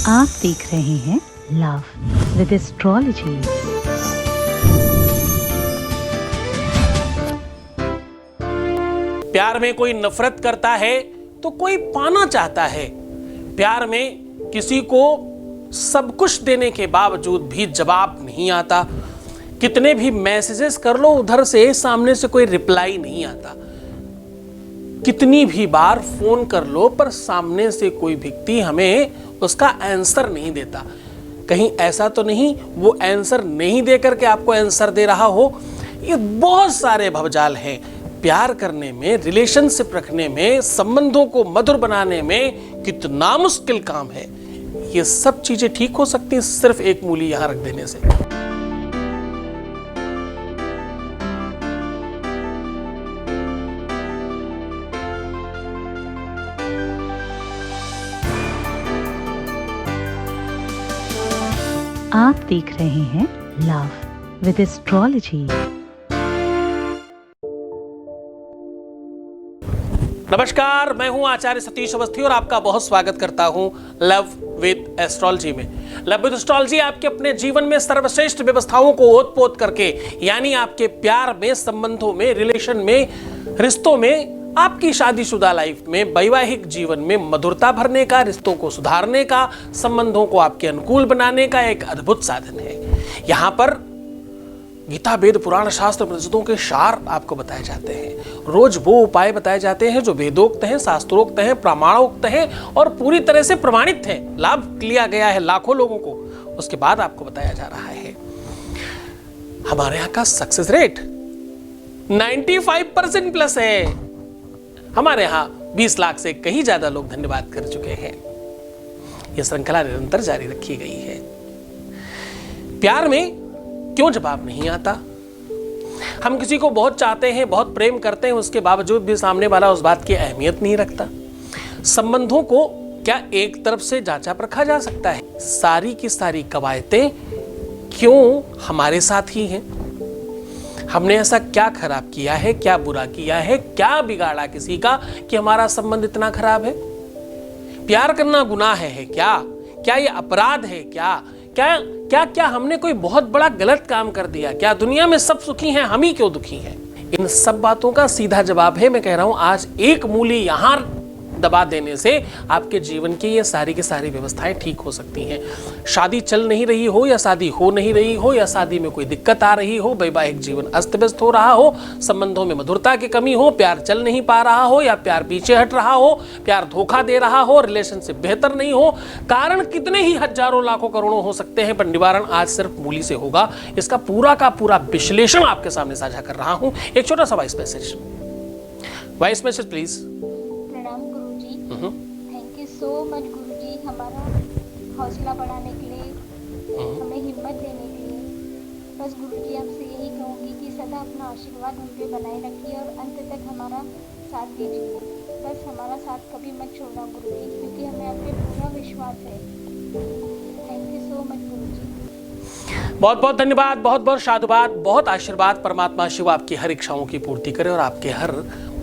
आप देख रहे हैं लव विद एस्ट्रोलॉजी। प्यार में कोई नफरत करता है तो कोई पाना चाहता है। प्यार में किसी को सब कुछ देने के बावजूद भी जवाब नहीं आता। कितने भी मैसेजेस कर लो उधर से सामने से कोई रिप्लाई नहीं आता। कितनी भी बार फोन कर लो पर सामने से कोई व्यक्ति हमें उसका आंसर नहीं देता। कहीं ऐसा तो नहीं वो आंसर नहीं देकर के आपको आंसर दे रहा हो। ये बहुत सारे भवजाल हैं। प्यार करने में, रिलेशनशिप रखने में, संबंधों को मधुर बनाने में कितना मुश्किल काम है। ये सब चीजें ठीक हो सकती हैं सिर्फ एक मूली यहां रख देने से। आप देख रहे हैं लव विद एस्ट्रोलॉजी। नमस्कार, मैं हूं आचार्य सतीश अवस्थी और आपका बहुत स्वागत करता हूं लव विद एस्ट्रोलॉजी में। लव विद एस्ट्रोलॉजी आपके अपने जीवन में सर्वश्रेष्ठ व्यवस्थाओं को ओत-पोत करके, यानी आपके प्यार में, संबंधों में, रिलेशन में, रिश्तों में, आपकी शादीशुदा लाइफ में, वैवाहिक जीवन में मधुरता भरने का, रिश्तों को सुधारने का, संबंधों को आपके अनुकूल बनाने का एक अद्भुत साधन है। यहाँ पर गीता, वेद, पुराण, शास्त्र, उपनिषदों के सार आपको बताए जाते हैं। रोज वो उपाय बताए जाते हैं जो वेदोक्त हैं, शास्त्रोक्त हैं, प्रमाणोक्त हैं और पूरी तरह से प्रमाणित हैं। लाभ लिया गया है लाखों लोगों को। उसके बाद आपको बताया जा रहा है। हमारे यहाँ का सक्सेस रेट 95% प्लस है। हमारे यहाँ 20 लाख से कहीं ज्यादा लोग धन्यवाद कर चुके हैं। यह श्रृंखला निरंतर जारी रखी गई है। प्यार में क्यों जवाब नहीं आता? हम किसी को बहुत चाहते हैं, बहुत प्रेम करते हैं, उसके बावजूद भी सामने वाला उस बात की अहमियत नहीं रखता। संबंधों को क्या एक तरफ से जांचा परखा जा सकता है? सारी की सारी कवायतें क्यों हमारे साथ ही हैं? हमने ऐसा क्या खराब किया है, क्या बुरा किया है, क्या बिगाड़ा किसी का कि हमारा संबंध इतना खराब है? प्यार करना गुनाह है क्या? क्या ये अपराध है क्या? क्या हमने कोई बहुत बड़ा गलत काम कर दिया? क्या दुनिया में सब सुखी हैं, हम ही क्यों दुखी हैं? इन सब बातों का सीधा जवाब है, मैं कह रहा हूं आज एक मूली यहां दबा देने से आपके जीवन की ये सारी की सारी व्यवस्थाएं ठीक हो सकती हैं। शादी चल नहीं रही हो या शादी हो नहीं रही हो या शादी में कोई दिक्कत आ रही हो, वैवाहिक जीवन अस्त व्यस्त हो रहा हो, संबंधों में मधुरता की कमी हो, प्यार चल नहीं पा रहा हो या प्यार पीछे हट रहा हो, प्यार धोखा दे रहा हो, रिलेशनशिप बेहतर नहीं हो, कारण कितने ही हजारों लाखों करोड़ों हो सकते हैं, पर निवारण आज सिर्फ मूली से होगा। इसका पूरा का पूरा विश्लेषण आपके सामने साझा कर रहा हूं। एक छोटा सा voice message please. Thank you so much guruji, हमारा हौसला बढ़ाने के लिए, हमें हिम्मत देने के लिए। बस गुरुजी आपसे यही कहूँगी कि सदा अपना आशीर्वाद हम पे बनाए रखिए और अंत तक हमारा साथ दीजिए। बस हमारा साथ कभी मत छोड़ना गुरुजी, क्योंकि हमें आप पे पूरा विश्वास है। थैंक यू सो मच गुरुजी। बहुत बहुत धन्यवाद, बहुत बहुत साधुवाद, बहुत आशीर्वाद। परमात्मा शिव आपकी हर इच्छाओं की पूर्ति करे और आपके हर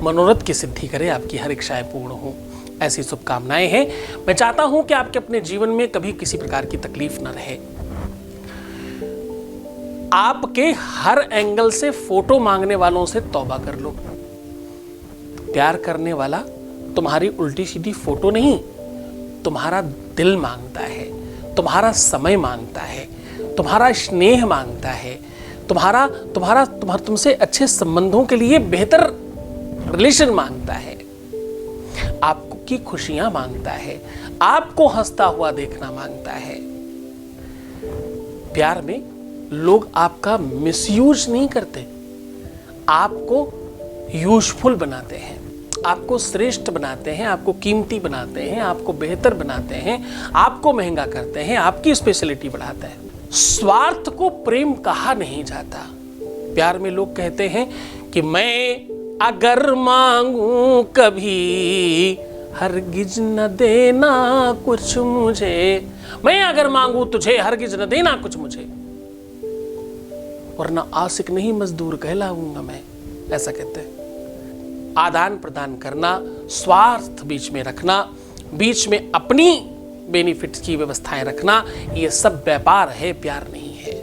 मनोरथ की सिद्धि करे, आपकी हर इच्छाएं पूर्ण हो, ऐसी शुभकामनाएं हैं। मैं चाहता हूं कि आपके अपने जीवन में कभी किसी प्रकार की तकलीफ न रहे। आपके हर एंगल से फोटो मांगने वालों से तौबा कर लो। प्यार करने वाला तुम्हारी उल्टी सीधी फोटो नहीं, तुम्हारा दिल मांगता है, तुम्हारा समय मांगता है, तुम्हारा स्नेह मांगता है, तुमसे अच्छे संबंधों के लिए बेहतर रिलेशन मांगता है, आपकी खुशियां मांगता है, आपको हंसता हुआ देखना मांगता है। प्यार में लोग आपका मिसयूज नहीं करते, आपको यूजफुल बनाते हैं, आपको श्रेष्ठ बनाते हैं, आपको कीमती बनाते हैं, आपको बेहतर बनाते हैं, आपको महंगा करते हैं, आपकी स्पेशलिटी बढ़ाते हैं। स्वार्थ को प्रेम कहा नहीं जाता। प्यार में लोग कहते हैं कि मैं अगर मांगू कभी हरगिज न देना कुछ मुझे, मैं अगर मांगू तुझे हरगिज न देना कुछ मुझे, वरना आशिक नहीं मजदूर कहलाऊंगा मैं, ऐसा कहते हैं। आदान प्रदान करना, स्वार्थ बीच में रखना, बीच में अपनी बेनिफिट्स की व्यवस्थाएं रखना, ये सब व्यापार है, प्यार नहीं है।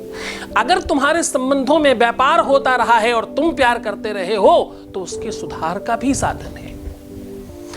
अगर तुम्हारे संबंधों में व्यापार होता रहा है और तुम प्यार करते रहे हो तो उसके सुधार का भी साधन है।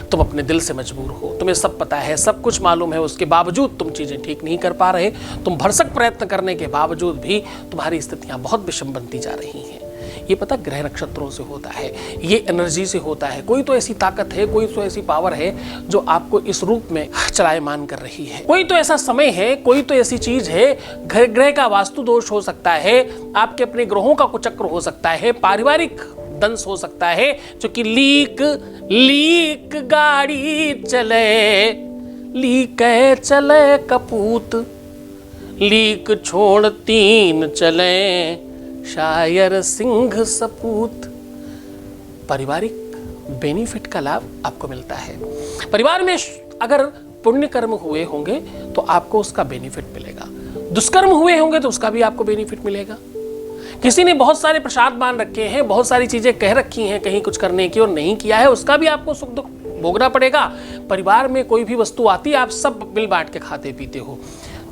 तुम अपने दिल से मजबूर हो, तुम्हें सब पता है, सब कुछ मालूम है, उसके बावजूद तुम चीजें ठीक नहीं कर पा रहे, तुम भरसक प्रयत्न करने के बावजूद भी तुम्हारी स्थितियां बहुत विषम बनती जा रही हैं। ये पता ग्रह नक्षत्रों से होता है, ये एनर्जी से होता है। कोई तो ऐसी ताकत है, कोई तो ऐसी पावर है जो आपको इस रूप में चलायमान कर रही है। कोई तो ऐसा समय है, कोई तो ऐसी चीज है, ग्रह का वास्तु दोष हो सकता है, आपके अपने ग्रहों का कुचक्र हो सकता है, पारिवारिक दंश हो सकता है, जो कि लीक गाड़ी चले, लीक चले कपूत, लीक छोड़ तीन चले, शायर सिंह सपूत। पारिवारिक बेनिफिट का लाभ आपको मिलता है। परिवार में अगर पुण्य कर्म हुए होंगे तो आपको उसका बेनिफिट मिलेगा, दुष्कर्म हुए होंगे तो उसका भी आपको बेनिफिट मिलेगा। किसी ने बहुत सारे प्रसाद मान रखे हैं, बहुत सारी चीजें कह रखी हैं कहीं कुछ करने की और नहीं किया है, उसका भी आपको सुख दुख भोगना पड़ेगा। परिवार में कोई भी वस्तु आती है, आप सब मिल बांट के खाते पीते हो,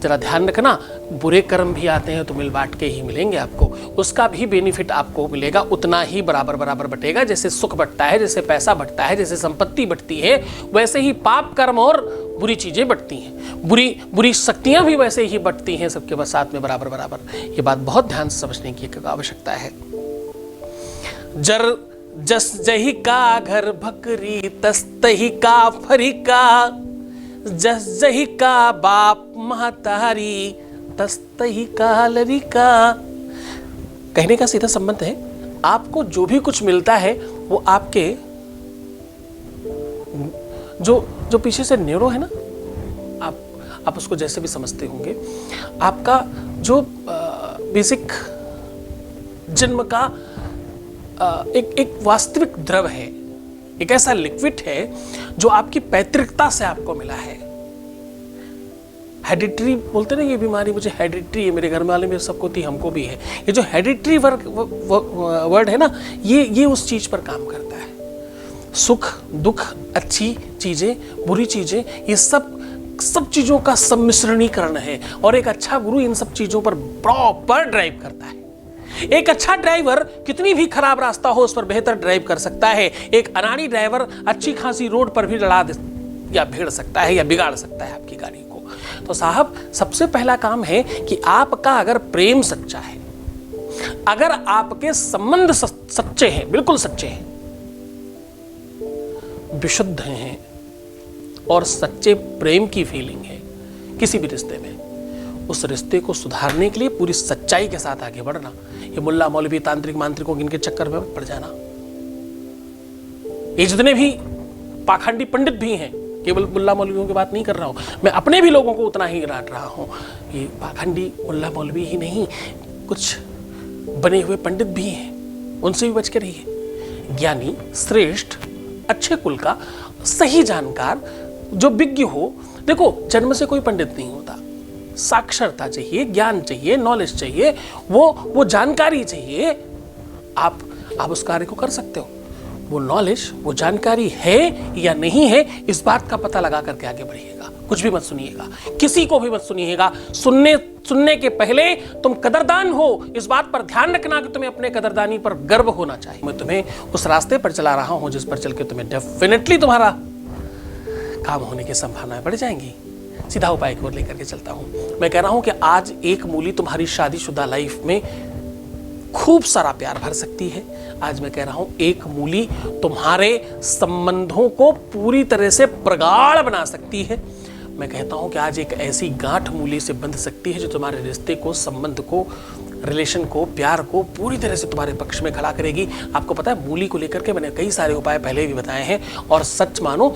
जरा ध्यान रखना, बुरे कर्म भी आते हैं तो मिल बांट के ही मिलेंगे आपको, उसका भी बेनिफिट आपको मिलेगा, उतना ही बराबर बराबर बटेगा। जैसे सुख बटता है, जैसे पैसा बटता है, जैसे संपत्ति बटती है, वैसे ही पाप कर्म और बुरी चीजें बटती हैं, बुरी शक्तियां भी वैसे ही बटती हैं, सबके साथ में बराबर बराबर। ये बात बहुत ध्यान से समझने की आवश्यकता है। जस जही का घर भकरी, तस तही का फरिका, जस जही का बाप महतारी, तस तही का लरिका। कहने का सीधा संबंध है, आपको जो भी कुछ मिलता है वो आपके जो पीछे से न्यूरो है ना, आप उसको जैसे भी समझते होंगे, आपका जो बेसिक जन्म का एक वास्तविक द्रव है, एक ऐसा लिक्विड है जो आपकी पैतृकता से आपको मिला है। हेरिडिटरी बोलते ना, ये बीमारी मुझे हेरिडिटरी है, मेरे घर वाले में सबको थी, हमको भी है। ये जो हेरिडिटरी वर्ड है ना, ये उस चीज पर काम करता है। सुख दुख, अच्छी चीजें, बुरी चीजें, ये सब चीजों का सम्मिश्रणीकरण है और एक अच्छा गुरु इन सब चीजों पर प्रॉपर ड्राइव करता है। एक अच्छा ड्राइवर कितनी भी खराब रास्ता हो उस पर बेहतर ड्राइव कर सकता है। एक अनाड़ी ड्राइवर अच्छी खासी रोड पर भी लड़ा दे या भिड़ सकता है या बिगाड़ सकता है आपकी गाड़ी को। तो साहब, सबसे पहला काम है कि आपका अगर प्रेम सच्चा है, अगर आपके संबंध सच्चे हैं, बिल्कुल सच्चे हैं, विशुद्ध हैं और सच्चे प्रेम की फीलिंग है किसी भी रिश्ते में, उस रिश्ते को सुधारने के लिए पूरी सच्चाई के साथ आगे बढ़ना। ये मुल्ला मौलवी तांत्रिक मांत्रिकों इनके चक्कर में पड़ जाना। ये जितने भी पाखंडी पंडित भी हैं, केवल मुल्ला मौलवियों की बात नहीं कर रहा हूं, मैं अपने भी लोगों को उतना ही डांट रहा हूं। ये पाखंडी मुल्ला मौलवी ही नहीं, कुछ बने हुए पंडित भी हैं, उनसे भी बच के रहिए। ज्ञानी, श्रेष्ठ, अच्छे कुल का, सही जानकार, जो विज्ञ हो। देखो, जन्म से कोई पंडित नहीं होता, साक्षरता चाहिए, ज्ञान चाहिए, नॉलेज चाहिए, वो जानकारी चाहिए। आप उस कार्य को कर सकते हो। वो नॉलेज, वो जानकारी है या नहीं है, इस बात का पता लगा करके आगे बढ़िएगा। कुछ भी मत सुनिएगा, किसी को भी मत सुनिएगा। सुनने के पहले तुम कदरदान हो, इस बात पर ध्यान रखना कि तुम्हें अपने कदरदानी पर गर्व होना चाहिए। मैं तुम्हें उस रास्ते पर चला रहा हूं जिस पर चल के तुम्हें डेफिनेटली तुम्हारा काम होने की संभावनाएं बढ़ जाएंगी। सीधा उपाय की ओर लेकर के चलता हूं। मैं कह रहा हूं कि आज एक मूली तुम्हारी शादीशुदा लाइफ में खूब सारा प्यार भर सकती है। आज मैं कह रहा हूं, एक मूली तुम्हारे संबंधों को पूरी तरह से प्रगाढ़ बना सकती है। मैं कहता हूं कि आज एक ऐसी गांठ मूली से बंध सकती है जो तुम्हारे रिश्ते को, संबंध को, रिलेशन को, प्यार को पूरी तरह से तुम्हारे पक्ष में खड़ा करेगी। आपको पता है, मूली को लेकर के मैंने कई सारे उपाय पहले भी बताए हैं और सच मानो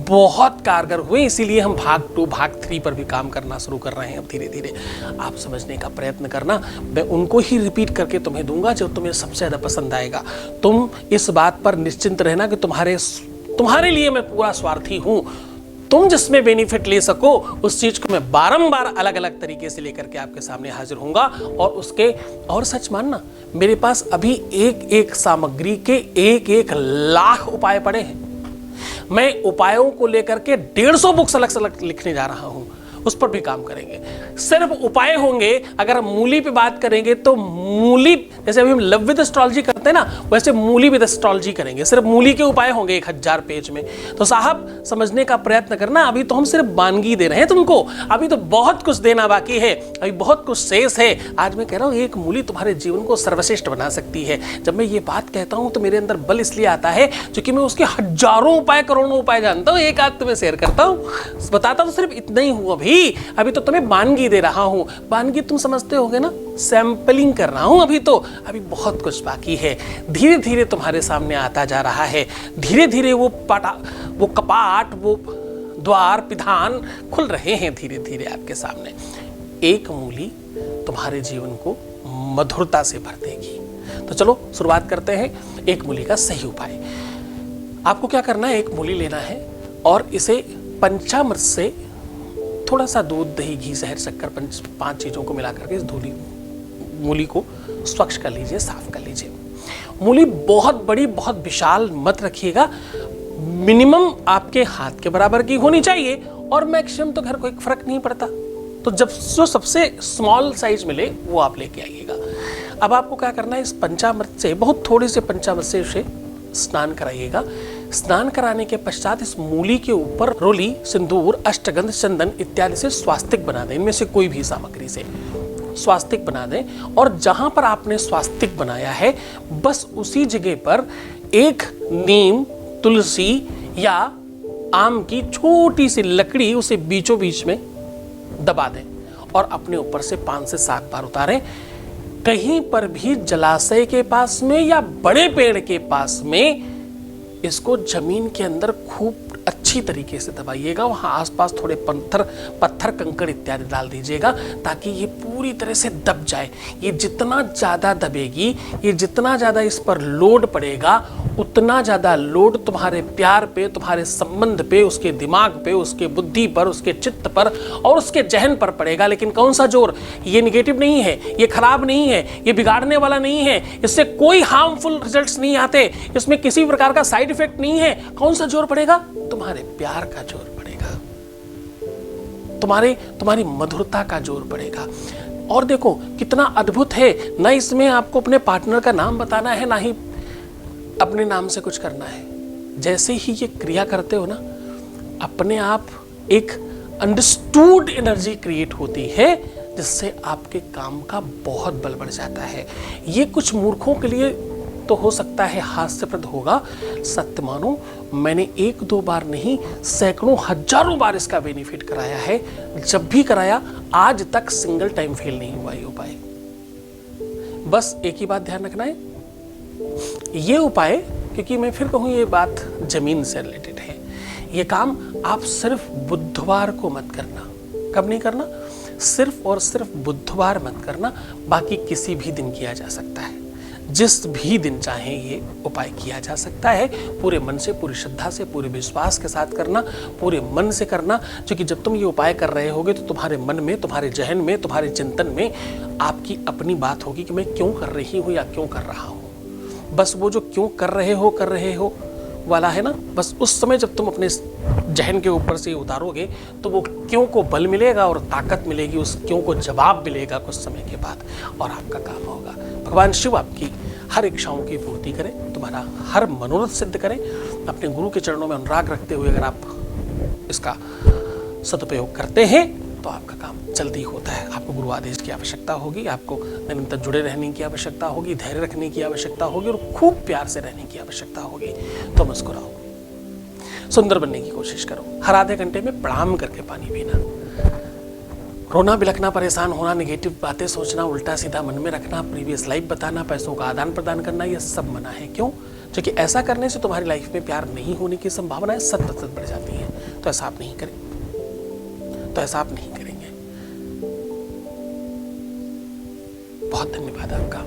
बहुत कारगर हुए। इसीलिए हम भाग 2, भाग 3 पर भी काम करना शुरू कर रहे हैं। अब धीरे धीरे आप समझने का प्रयत्न करना। मैं उनको ही रिपीट करके तुम्हें दूंगा जो तुम्हें सबसे ज्यादा पसंद आएगा। तुम इस बात पर निश्चिंत रहना कि तुम्हारे लिए मैं पूरा स्वार्थी हूं। तुम जिसमें बेनिफिट ले सको उस चीज को मैं बारंबार अलग अलग तरीके से लेकर के आपके सामने हाजिर होऊंगा। और सच मानना, मेरे पास अभी एक सामग्री के 1 लाख उपाय पड़े हैं। मैं उपायों को लेकर के 150 बुक्स अलग से अलग लिखने जा रहा हूं, उस पर भी काम करेंगे। सिर्फ उपाय होंगे। अगर हम मूली पे बात करेंगे तो मूली, जैसे अभी हम लव विद एस्ट्रोलॉजी करते हैं ना, वैसे मूली विद एस्ट्रोलॉजी करेंगे। सिर्फ मूली के उपाय होंगे 1000 पेज में। तो साहब समझने का प्रयत्न करना, अभी तो हम सिर्फ वानगी दे रहे हैं तुमको, अभी तो बहुत कुछ देना बाकी है, अभी बहुत कुछ शेष है। आज मैं कह रहा हूं एक मूली तुम्हारे जीवन को सर्वश्रेष्ठ बना सकती है। जब मैं ये बात कहता हूं तो मेरे अंदर बल इसलिए आता है क्योंकि मैं उसके हजारों उपाय, करोड़ों उपाय जानता हूं। एक आध तुम्हें शेयर करता हूं, बताता तो सिर्फ इतना ही हूं। अभी तो तुम्हें वानगी दे रहा हूं। वानगी तुम समझते होगे ना, सैंपलिंग कर रहा हूं। अभी बहुत कुछ बाकी है। धीरे धीरे तुम्हारे सामने आता जा रहा है। धीरे धीरे वो कपाट, वो द्वार, पिधान खुल रहे हैं धीरे धीरे आपके सामने। एक मूली तुम्हारे जीवन को मधुरता से भर देगी। तो चलो शुरुआत करते हैं एक मूली का सही उपाय। आपको क्या करना है, एक मूली लेना है और इसे पंचामृत से थोड़ा सा दूध, दही, घी, शहद, शक्कर, 5 चीजों को मिलाकर के इस मूली को स्वच्छ कर लीजिए, साफ कर लीजिए। मूली बहुत बड़ी, बहुत विशाल मत रखिएगा। मिनिमम आपके हाथ के बराबर की होनी चाहिए और मैक्सिमम तो घर कोई फर्क नहीं पड़ता। तो जब जो सबसे स्मॉल साइज मिले वो आप लेके आइएगा। अब आपको क्या करना है, इस पंचामृत से, बहुत थोड़े से पंचामृत से उसे स्नान कराइएगा। स्नान कराने के पश्चात इस मूली के ऊपर रोली, सिंदूर, अष्टगंध, चंदन इत्यादि से स्वास्तिक बना दें। इनमें से कोई भी सामग्री से स्वास्तिक बना दें और जहां पर आपने स्वास्तिक बनाया है बस उसी जगह पर एक नीम, तुलसी या आम की छोटी सी लकड़ी उसे बीचों बीच में दबा दें और अपने ऊपर से 5 से 7 बार उतारें। कहीं पर भी जलाशय के पास में या बड़े पेड़ के पास में इसको जमीन के अंदर खूब अच्छी तरीके से दबाइएगा। वहां आसपास थोड़े पत्थर कंकड़ इत्यादि डाल दीजिएगा ताकि ये पूरी तरह से दब जाए। ये जितना ज्यादा दबेगी, ये जितना ज्यादा इस पर लोड पड़ेगा, उतना ज्यादा लोड तुम्हारे प्यार पे, तुम्हारे संबंध पे, उसके दिमाग पे, उसके बुद्धि पर, उसके चित्त पर और उसके जहन पर पड़ेगा। लेकिन कौन सा जोर? ये निगेटिव नहीं है, ये खराब नहीं है, ये बिगाड़ने वाला नहीं है, इससे कोई हार्मफुल रिजल्ट्स नहीं आते, इसमें किसी प्रकार का साइड इफेक्ट नहीं है। कौन सा जोर पड़ेगा? तुम्हारे प्यार का जोर पड़ेगा, तुम्हारी मधुरता का जोर पड़ेगा। और देखो कितना अद्भुत है, ना इसमें आपको अपने पार्टनर का नाम बताना है, ना ही अपने नाम से कुछ करना है। जैसे ही ये क्रिया करते हो ना, अपने आप एक अंडरस्टूड एनर्जी क्रिएट होती है जिससे आपके काम का बहुत बल बढ़ जाता है। ये कुछ मूर्खों के लिए तो हो सकता है हास्यप्रद होगा, सत्य मानो मैंने 1-2 बार नहीं, सैकड़ों हजारों बार इसका बेनिफिट कराया है। जब भी कराया आज तक सिंगल टाइम फेल नहीं हुआ ये उपाय। बस एक ही बात ध्यान रखना है, ये उपाय, क्योंकि मैं फिर कहूँ ये बात जमीन से रिलेटेड है, ये काम आप सिर्फ बुधवार को मत करना। कब नहीं करना? सिर्फ और सिर्फ बुधवार मत करना, बाकी किसी भी दिन किया जा सकता है। जिस भी दिन चाहे ये उपाय किया जा सकता है। पूरे मन से, पूरी श्रद्धा से, पूरे विश्वास के साथ करना, पूरे मन से करना। क्योंकि जब तुम ये उपाय कर रहे होगे तो तुम्हारे मन में, तुम्हारे जहन में, तुम्हारे चिंतन में आपकी अपनी बात होगी कि मैं क्यों कर रही हूँ या क्यों कर रहा हूँ। बस वो जो क्यों कर रहे हो वाला है ना, बस उस समय जब तुम अपने जहन के ऊपर से उतारोगे तो वो क्यों को बल मिलेगा और ताकत मिलेगी, उस क्यों को जवाब मिलेगा कुछ समय के बाद और आपका काम होगा। भगवान शिव आपकी हर इच्छाओं की पूर्ति करें, तुम्हारा हर मनोरथ सिद्ध करें। अपने गुरु के चरणों में अनुराग रखते हुए अगर आप इसका सदुपयोग करते हैं तो आपका काम जल्दी होता है। आपको गुरु आदेश की आवश्यकता होगी, आपको निरंतर जुड़े रहने की आवश्यकता होगी, धैर्य रखने की आवश्यकता होगी और खूब प्यार से रहने की आवश्यकता होगी। तो मुस्कुराओ, सुंदर बनने की कोशिश करो, हर आधे घंटे में प्रणाम करके पानी पीना, रोना, बिलखना, परेशान होना, नेगेटिव बातें सोचना, उल्टा सीधा मन में रखना, प्रीवियस लाइफ बताना, पैसों का आदान प्रदान करना, यह सब मना है। क्यों? क्योंकि ऐसा करने से तुम्हारी लाइफ में प्यार नहीं होने की संभावनाएं 100% बढ़ जाती हैं। तो ऐसा आप नहीं करें, तो ऐसा आप नहीं करेंगे। बहुत धन्यवाद आपका।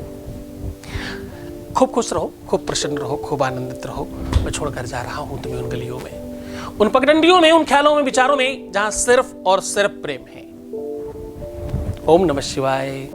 खूब खुश रहो, खूब प्रसन्न रहो, खूब आनंदित रहो। मैं छोड़कर जा रहा हूं तुम्हें उन गलियों में, उन पगडंडियों में, उन ख्यालों में, विचारों में जहां सिर्फ और सिर्फ प्रेम है। ओम नमः शिवाय।